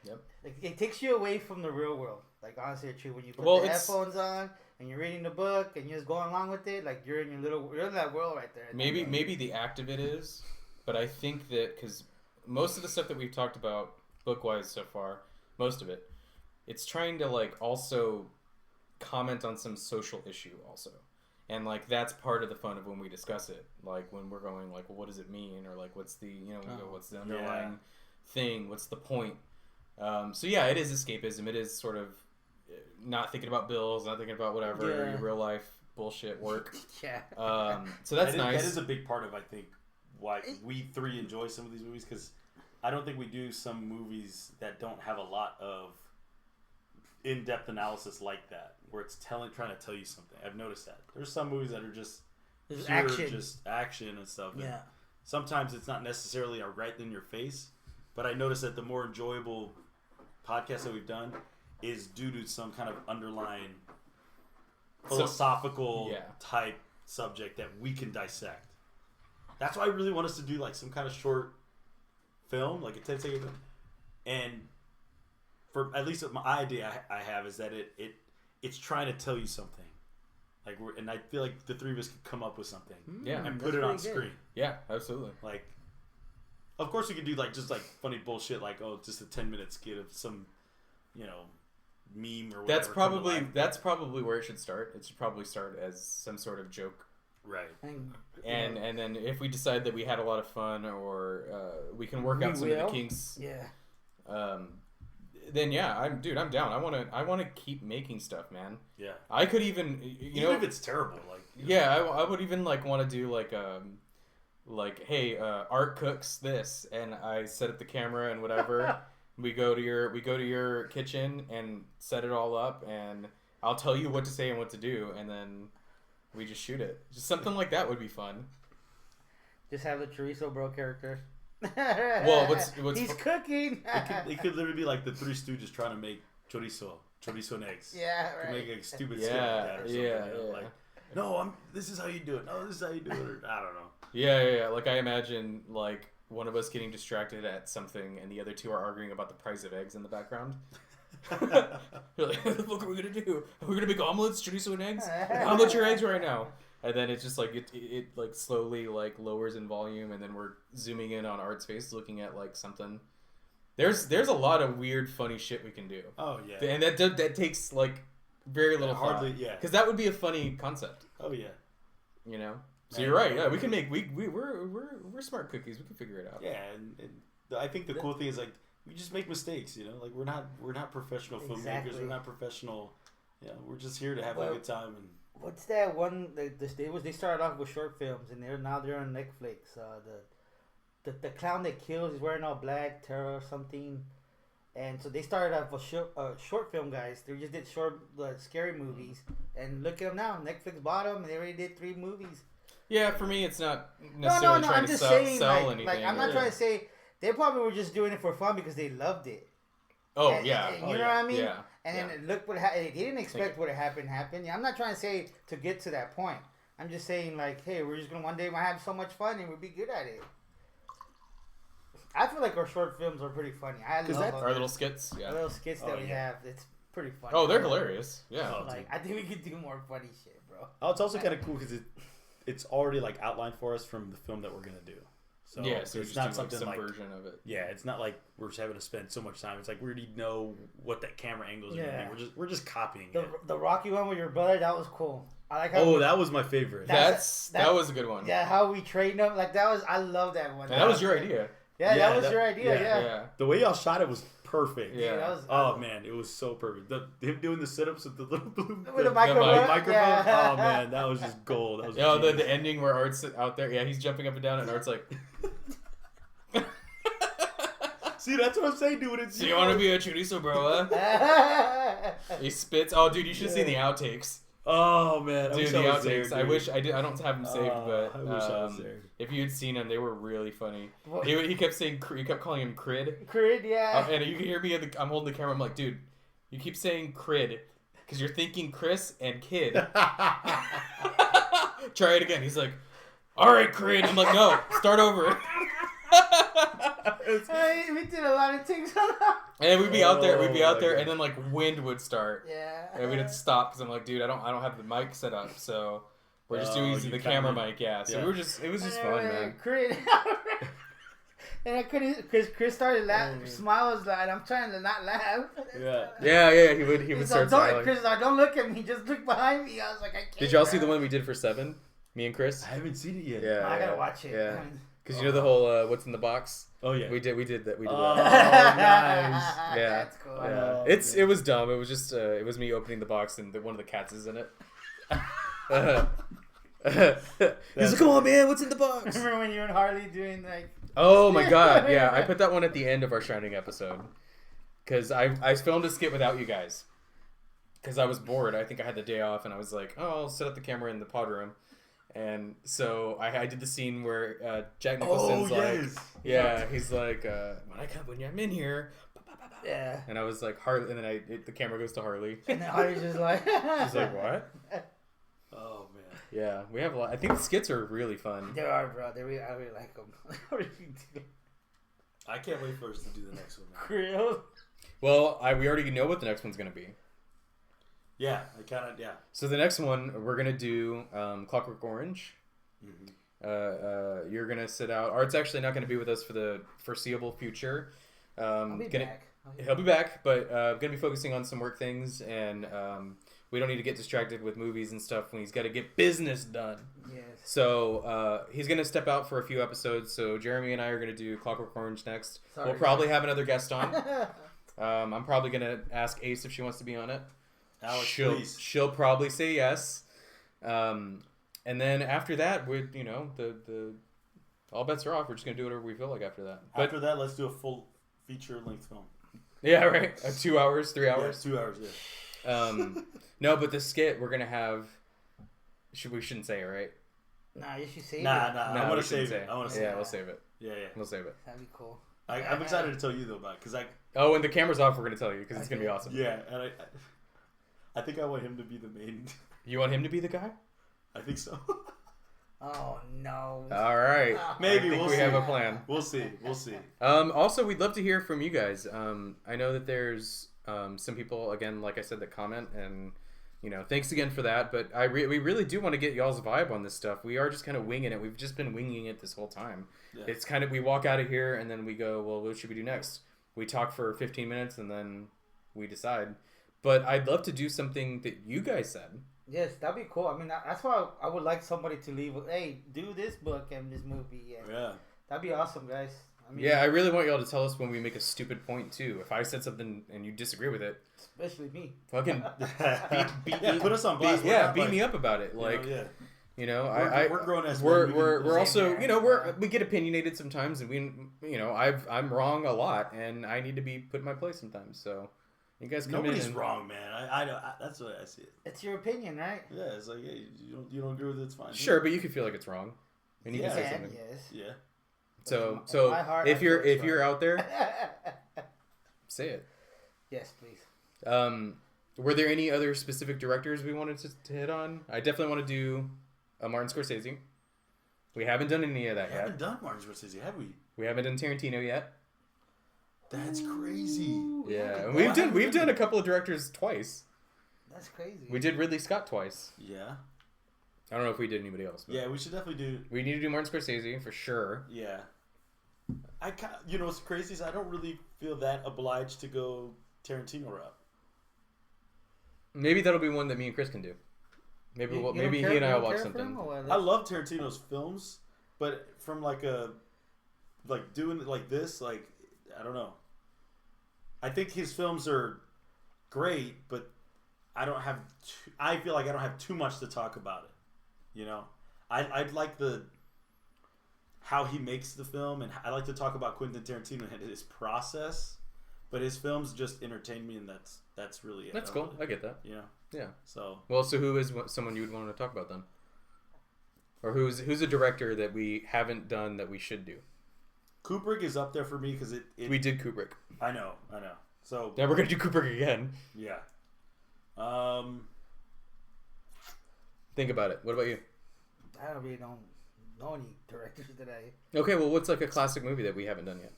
Yep. Like, it takes you away from the real world. Like, honestly, true. When you put the headphones on and you're reading the book and you're just going along with it, like you're in that world right there. Maybe the act of it is, but I think that because most of the stuff that we've talked about book-wise so far, most of it, it's trying to like also comment on some social issue also. And like that's part of the fun of when we discuss it. Like when we're going like, well, what does it mean? Or like, what's the what's the underlying thing? What's the point? So yeah, it is escapism. It is sort of not thinking about bills, not thinking about whatever your real life bullshit work. Yeah. So that's nice. That is a big part of I think why we three enjoy some of these movies because I don't think we do some movies that don't have a lot of in-depth analysis like that, where it's trying to tell you something. I've noticed that there's some movies that are just action and stuff. Yeah. And sometimes it's not necessarily right in your face, but I noticed that the more enjoyable podcast that we've done is due to some kind of underlying philosophical type subject that we can dissect. That's why I really want us to do like some kind of short film, like a 10-second film, and for at least my idea I have is that it's trying to tell you something, like and I feel like the three of us could come up with something, and put it on screen. Yeah, absolutely. Like, of course we could do like just like funny bullshit, like just a 10-minute skit of some, meme or whatever. That's probably where it should start. It should probably start as some sort of joke. Right. And then if we decide that we had a lot of fun or we can work out some of the kinks. Yeah. Then I'm down. I wanna keep making stuff, man. Yeah. I could even even if it's terrible, like. I would even like want to do like hey, Art cooks this, and I set up the camera and whatever. we go to your kitchen and set it all up, and I'll tell you what to say and what to do, and then we just shoot it. Just something like that would be fun. Just have the Chorizo Bro character. Well, what's he's cooking. It could literally be like the Three Stooges trying to make chorizo and eggs. Yeah, right. Make a stupid skit like that or something. Yeah. Like, no, this is how you do it. No, this is how you do it. Or, I don't know. Yeah. Like I imagine like one of us getting distracted at something, and the other two are arguing about the price of eggs in the background. You're like, what are we gonna do? We're gonna make omelets, chorizo and eggs. How much are eggs right now? And then it's just like it like slowly like lowers in volume, and then we're zooming in on Art's face, looking at like something. There's a lot of weird, funny shit we can do. Oh yeah. And that takes like very little hardly thought. yeah. Because that would be a funny concept. Oh yeah. You know. So you're right. Yeah, we can make we're smart cookies. We can figure it out. Yeah, and I think the cool thing is like we just make mistakes. You know, like we're not professional filmmakers. We're not professional. You know, we're just here to have a good time and. What's that one? They started off with short films, and they're on Netflix. The clown that kills, he's wearing all black, Terror or something, and so they started off with short film guys. They just did short scary movies, and look at them now. Netflix bought them, and they already did 3 movies. Yeah, for me, it's not necessarily trying to sell anything. Like, I'm not trying to say they probably were just doing it for fun because they loved it. Oh, and, yeah. And, you know what I mean? Yeah. And then look what happened. They didn't expect what happened. Yeah, I'm not trying to say to get to that point. I'm just saying, like, hey, we're just going to one day might have so much fun and we'll be good at it. I feel like our short films are pretty funny. I love our little skits. Yeah. Our little skits that we have. It's pretty funny. Oh, they're hilarious. Yeah. Like, I think we could do more funny shit, bro. Oh, it's also kind of cool because it's already, like, outlined for us from the film that we're going to do. So, yeah, so it's not something some like version of it. Yeah, it's not like we're just having to spend so much time. It's like we already know what that camera angle is going to be. We're just copying it. The Rocky one with your brother, that was cool. I like how that was my favorite. That was a good one. Yeah, how we trained them, like that was. I love that one. And that was your idea. Yeah, that was your idea. Yeah. The way y'all shot it was perfect. Yeah. Man, it was so perfect. Him doing the sit-ups with the little blue with the microphone. Yeah. Oh man, that was just gold. That was the ending where Art's out there. Yeah, he's jumping up and down, and Art's like. See, that's what I'm saying, dude. So you want to be a chorizo bro, huh? He spits. Oh, dude, you should see the outtakes. Oh man, dude, the outtakes. There, I wish I did. I don't have them saved, but I wish I was there. If you had seen them, they were really funny. He kept saying, he kept calling him Crid. Crid, yeah. And you can hear me. I'm holding the camera. I'm like, dude, you keep saying Crid because you're thinking Chris and Kid. Try it again. He's like, all right, Crid. I'm like, no, start over. We did a lot of things. And we'd be out there, and then like wind would start. Yeah. And we'd have to stop because I'm like, dude, I don't have the mic set up, so we're just doing the camera mic. Yeah. So it was just fun, man. And I couldn't, because Chris started laughing, smiles, and I'm trying to not laugh. Yeah. He would start smiling. Chris, don't look at me, just look behind me. I was like, I can't. Did y'all see the one we did for 7? Me and Chris. I haven't seen it yet. Yeah. I gotta watch it. Yeah. Because you know the whole what's in the box. Oh yeah, we did that. Oh, nice. Yeah, that's cool. Yeah. It was dumb. It was just it was me opening the box and one of the cats is in it. He's like, "Come on, man, what's in the box?" Remember when you and Harley doing like? Oh my god, yeah! I put that one at the end of our Shining episode because I filmed a skit without you guys because I was bored. I think I had the day off and I was like, "Oh, I'll set up the camera in the pod room." And so I did the scene where Jack Nicholson's he's like, when I'm in here, yeah. And I was like Harley, and then the camera goes to Harley, and then Harley's just like, she's like, what? Oh man, yeah, we have a lot. I think the skits are really fun. They are, bro. I really like them. I can't wait for us to do the next one. Real? Well, we already know what the next one's gonna be. Yeah, I kind of, yeah. So the next one, we're going to do Clockwork Orange. Mm-hmm. You're going to sit out. Art's actually not going to be with us for the foreseeable future. I'll be back. He'll be back, but gonna be focusing on some work things, and we don't need to get distracted with movies and stuff when he's got to get business done. Yes. So he's gonna step out for a few episodes. So Jeremy and I are gonna do Clockwork Orange next. Sorry, we'll probably have another guest on. I'm probably gonna ask Ace if she wants to be on it. Alex, please. She'll probably say yes. And then after that, the all bets are off. We're just gonna do whatever we feel like after that. But After that, let's do a full feature-length film. yeah, right. 2 hours, 3 hours. Yeah, 2 hours. Yeah. No, but the skit we're gonna have. We shouldn't say it, right? Nah, you should save it. Nah. No, I want we to save shouldn't it. say I want to save Yeah, it. we'll save it. Yeah. We'll save it. That'd be cool. I'm excited to tell you though about it because Oh, when the camera's off, we're gonna tell you because it's gonna be awesome. yeah, and I think I want him to be the main. You want him to be the guy? I think so. Oh no. All right. Maybe I think we'll we see. have a plan. We'll see. Also, we'd love to hear from you guys. I know that there's some people, again, like I said, that comment, and thanks again for that. But we really do want to get y'all's vibe on this stuff. We are just kind of winging it. We've just been winging it this whole time. Yeah. It's kind of, we walk out of here and then we go, well, what should we do next? We talk for 15 minutes and then we decide. But I'd love to do something that you guys said. Yes, that'd be cool. I mean, that's why I would like somebody to leave. Hey, do this book and this movie. Yeah. That'd be awesome, guys. I mean, Yeah, I really want y'all to tell us when we make a stupid point too. If I said something and you disagree with it, especially me. fucking beat Yeah, me, put us on blast. beat me up about it. Like, we're grown as men. we're also, Yeah. we get opinionated sometimes, and I'm wrong a lot, and I need to be put in my place sometimes. So, you guys come Nobody's in. And, wrong, man. I that's the way I see it. It's your opinion, right? Yeah, it's like, yeah, you don't agree with it, it's fine. Sure, but you could feel like it's wrong, and you can say Yeah, something. yes. Yeah. So my heart, if I you're feel it's you're right. out there, say it. Yes, please. Were there any other specific directors we wanted to hit on? I definitely want to do Martin Scorsese. We haven't done any of that We yet. haven't done Martin Scorsese, have we? We haven't done Tarantino yet. That's crazy. Yeah, and we've done a couple of directors twice. That's crazy. We did Ridley Scott twice. Yeah. I don't know if we did anybody else. But Yeah, we should definitely do. we need to do Martin Scorsese for sure. Yeah. What's crazy is I don't really feel that obliged to go Tarantino route. Maybe that'll be one that me and Chris can do. Maybe he and I will watch something. I love Tarantino's films, but from doing it like this, I don't know. I think his films are great, but I feel like I don't have too much to talk about it. I'd like how he makes the film, and I like to talk about Quentin Tarantino and his process. But his films just entertain me, and that's really it. That's cool. I get that. Yeah. So who is someone you would want to talk about then? Or who's a director that we haven't done that we should do? Kubrick is up there for me because we did Kubrick. I know. So yeah, we're gonna do Kubrick again. Yeah. Think about it. What about you? I really don't know any directors today. Okay, well, what's like a classic movie that we haven't done yet?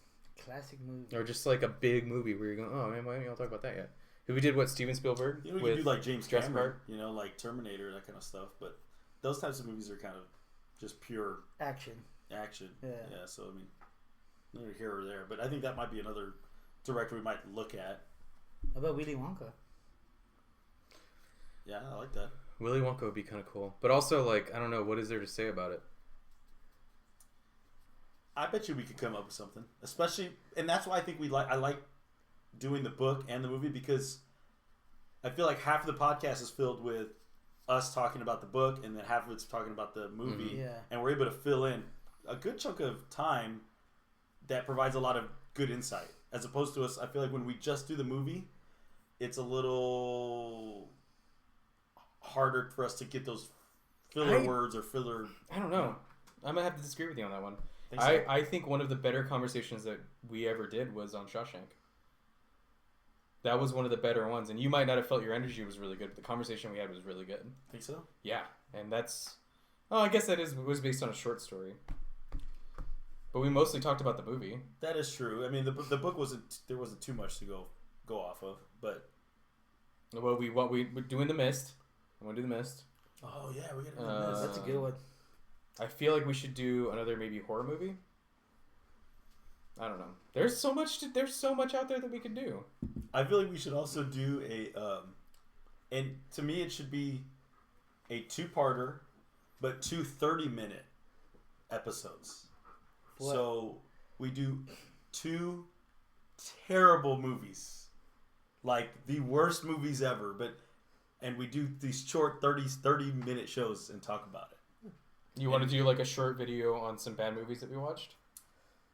Classic movie. Or just like a big movie where you're going, oh man, why don't y'all talk about that yet? We did what, Steven Spielberg? We could do like James Jurassic Cameron, Park? like Terminator, that kind of stuff. But those types of movies are kind of just pure action. Yeah. So I mean, neither here or there. But I think that might be another director we might look at. How about Willy Wonka? Yeah, I like that. Willy Wonka would be kind of cool. But also, I don't know, what is there to say about it? I bet you we could come up with something. Especially, and that's why I think I like doing the book and the movie, because I feel like half of the podcast is filled with us talking about the book, and then half of it's talking about the movie. Mm-hmm. Yeah. And we're able to fill in a good chunk of time that provides a lot of good insight. As opposed to us, I feel like when we just do the movie, it's a little harder for us to get those filler words or filler. I don't know. I'm gonna have to disagree with you on that one. So? I think one of the better conversations that we ever did was on Shawshank. That was one of the better ones, and you might not have felt your energy was really good, but the conversation we had was really good. Think so? Yeah, and that's. Oh, I guess was based on a short story. But we mostly talked about the movie. That is true. I mean, the book there wasn't too much to go off of, but. Well, we're doing The Mist. I want to do The Mist. Oh yeah, we're gonna do The Mist. That's a good one. I feel like we should do another maybe horror movie. I don't know. There's so much out there that we could do. I feel like we should also do and to me it should be a 2-parter, but 2 30-minute episodes. What? So we do 2 terrible movies, like the worst movies ever, and we do these short 30-minute shows and talk about it. You want to do like a short video on some bad movies that we watched?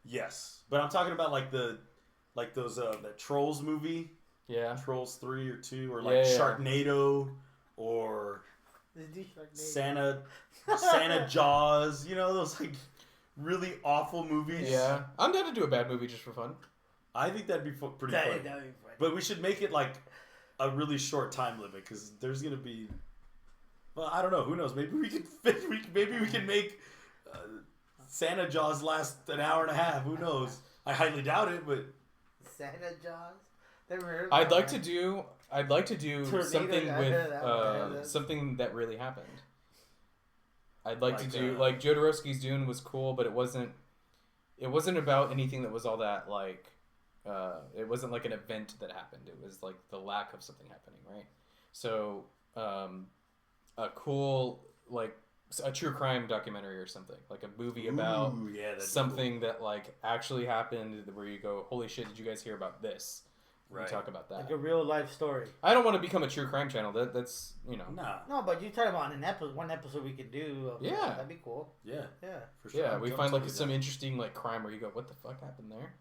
Yes, but I'm talking about like those that Trolls movie, Yeah. Trolls 3 or 2, or like Yeah. Sharknado, or Let's do Sharknado. Santa Jaws. You know, those like really awful movies. Yeah. I'm down to do a bad movie just for fun. I think that'd be pretty fun. That'd be funny. But we should make it like a really short time limit, because there's gonna be. Well, I don't know. Who knows? Maybe we can make Santa Jaws last an hour and a half. Who knows? I highly doubt it, but Santa Jaws. Never heard of I'd that like one. to do Tornado, something I with heard that. something that really happened. I'd like to Like, do like Jodorowsky's Dune was cool, but it wasn't about anything that was all that like it wasn't like an event that happened. It was like the lack of something happening, right? So a cool like a true crime documentary or something, like a movie about Ooh, yeah, that'd be something that like actually happened, where you go, holy shit, did you guys hear about this? Right. We talk about that. Like a real life story. I don't want to become a true crime channel. That's Nah. No, but you talking about one episode we could do. Yeah. That'd be cool. Yeah. Yeah. For sure. yeah. I'm We I'm find like totally some down. interesting like crime where you go, what the fuck happened there?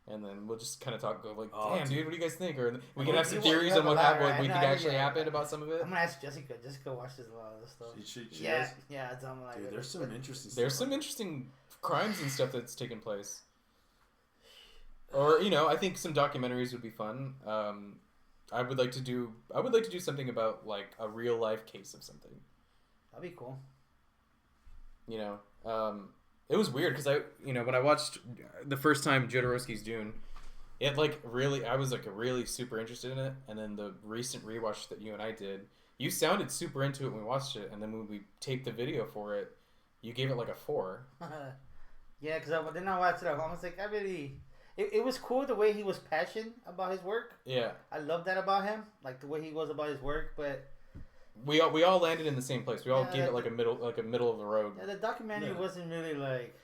And then we'll just kind of go like, Oh, damn, dude, what do you guys think? Or we Oh, can have you some want- you theories have on what a lot, happened, right? what we No, think actually yeah. happened about some of it. I'm gonna ask Jessica. Jessica watches a lot of this stuff. She Yeah, is? yeah, it's on like. Dude, there's some interesting. There's stuff some on interesting crimes and stuff that's taken place. Or I think some documentaries would be fun. I would like to do something about like a real life case of something. That'd be cool. It was weird because when I watched the first time Jodorowsky's Dune, it I was like really super interested in it, and then the recent rewatch that you and I did, you sounded super into it when we watched it, and then when we taped the video for it, you gave it like a 4. Yeah, because then I watched it at home. I was like, it was cool the way he was passionate about his work. Yeah, I love that about him, like the way he was about his work. But we all landed in the same place. We all Yeah, gave it like a middle of the road. yeah, the documentary Yeah. wasn't really like.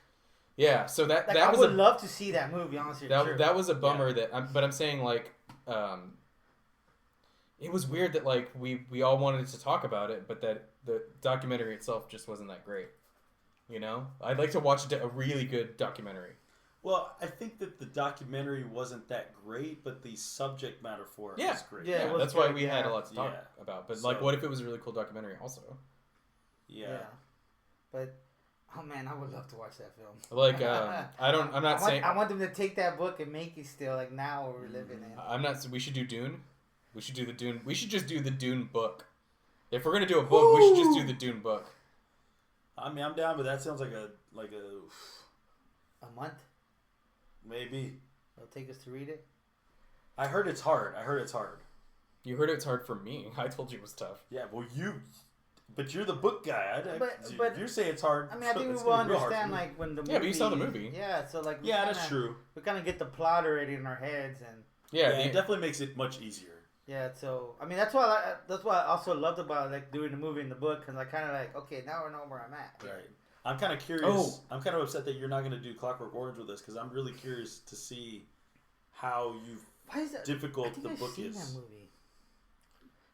Yeah, so that I was would love to see that movie. Honestly, that was a bummer but I'm saying like it was weird that like we all wanted to talk about it, but that the documentary itself just wasn't that great. I'd like to watch a really good documentary. Well, I think that the documentary wasn't that great, but the subject matter for it Yeah. was great. Yeah, it was That's why good, we had a yeah. lot to talk Yeah. about. But So- like, what if it was a really cool documentary also? Yeah. But oh man, I would love to watch that film. Like, I'm not saying I want them to take that book and make it still like now what we're living in. I'm not. We should do Dune. We should do the Dune. We should just do the Dune book. If we're gonna do a book, we should just do the Dune book. I mean, I'm down, but that sounds like a A month. maybe. It'll take us to read it. I heard it's hard. You heard it's hard for me. I told you it was tough. Yeah, well, but you're the book guy. But if you say it's hard. I mean, I think we it's will gonna be real hard understand for me. like when the movie. Yeah, but you saw the movie. Yeah, so like Yeah, that's true. We kind of get the plot already in our heads, and Yeah, It definitely makes it much easier. yeah. So I mean, that's why I also loved about like doing the movie and the book, because I kind of like, okay, now I know where I'm at. Right. I'm kind of curious. Oh. I'm kind of upset that you're not going to do Clockwork Orange with us, because I'm really curious to see how Why is that difficult I think the I've book seen is. that movie.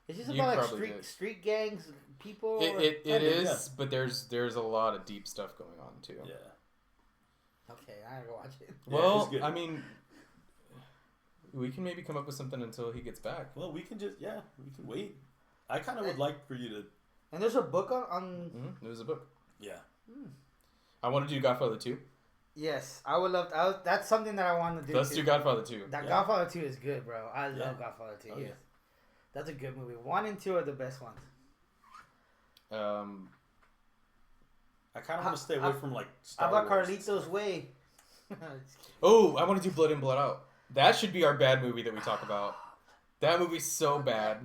It's just You about like probably did. street gangs, people. it Kinda, is, yeah. but there's a lot of deep stuff going on too. Yeah. Okay, I gotta go watch it. Yeah, Well, it's good. I mean, we can maybe come up with something until he gets back. Well, we can wait. I kind of would like for you to. And there's a book on. There's a book. Yeah. I want to do Godfather 2. Yes, I would love. That's something that I want to do. Let's too. do Godfather 2. That Yeah. Godfather 2 is good, bro. I Yeah. love Godfather 2. Oh, yes. yeah. That's a good movie. 1 and 2 are the best ones. I kind of want to stay away from like. How Star about Wars and Carlito's stuff. Way? Oh, I want to do Blood In, Blood Out. That should be our bad movie that we talk about. That movie's so bad.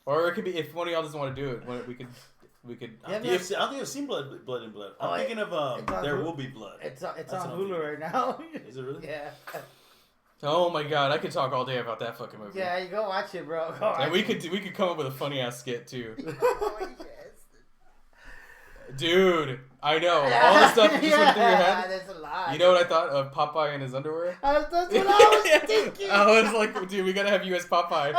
Or it could be, if one of y'all doesn't want to do it, we could we could. I don't think I've seen Blood and Blood. I'm thinking of There Will Be Blood. It's on Hulu right now. Is it really? Yeah. Oh my god, I could talk all day about that fucking movie. Yeah, you go watch it, bro. And we could come up with a funny ass skit too. Dude, I know. All the stuff that just went through your head. That's a lot. You know what I thought of Popeye in his underwear? That's what I was thinking. I was like, dude, we gotta have you as Popeye.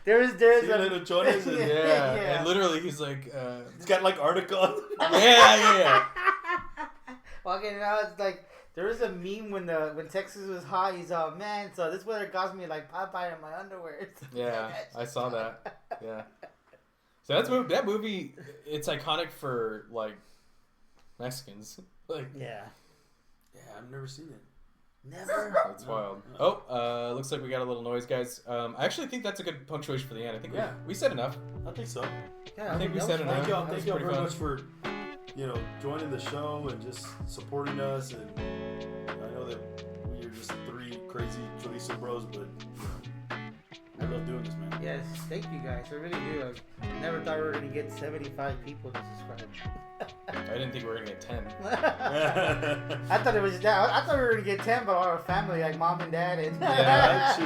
There's a little chones and yeah. And literally he's like it's got like article on. Yeah. Walking out, it's like there was a meme when Texas was hot. He's man, so this weather got me like Popeye in my underwear. Yeah, I saw that. Yeah. So that movie. It's iconic for like Mexicans. Like yeah, I've never seen it. Never. That's wild. Oh, looks like we got a little noise, guys. I actually think that's a good punctuation for the end. I think we said enough. I think so. Yeah, I think we said enough. Thank y'all very much for joining the show and just supporting us. And I know that we're just three crazy Chorizo Bros, but I love doing this, man. Yes, thank you guys. I really do. I never thought we were gonna get 75 people to subscribe. I didn't think we were gonna get 10. I thought it was that. I thought we were gonna get 10, but our family, like mom and dad, and that's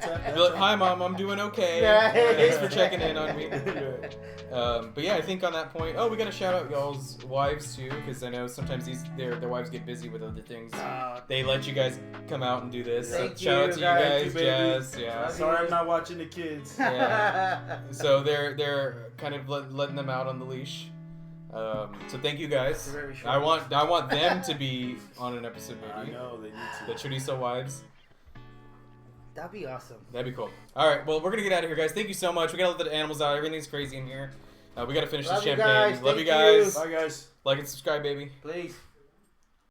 like, hi mom, I'm doing okay. Yeah. Thanks for checking in on me. But yeah, I think on that point, we gotta shout out y'all's wives too, because I know sometimes their wives get busy with other things. They let you guys come out and do this. Shout out to you guys, Jess. Yeah. Sorry, I'm not watching the kids. Yeah. So they're kind of letting them out on the leash. So thank you guys. I want them to be on an episode maybe. I know they need to. The Chorizo wives. That'd be awesome. That'd be cool. All right, well we're gonna get out of here, guys. Thank you so much. We gotta let the animals out. Everything's crazy in here. We gotta finish this champagne. Love you guys. Bye, guys. Like and subscribe, baby. Please.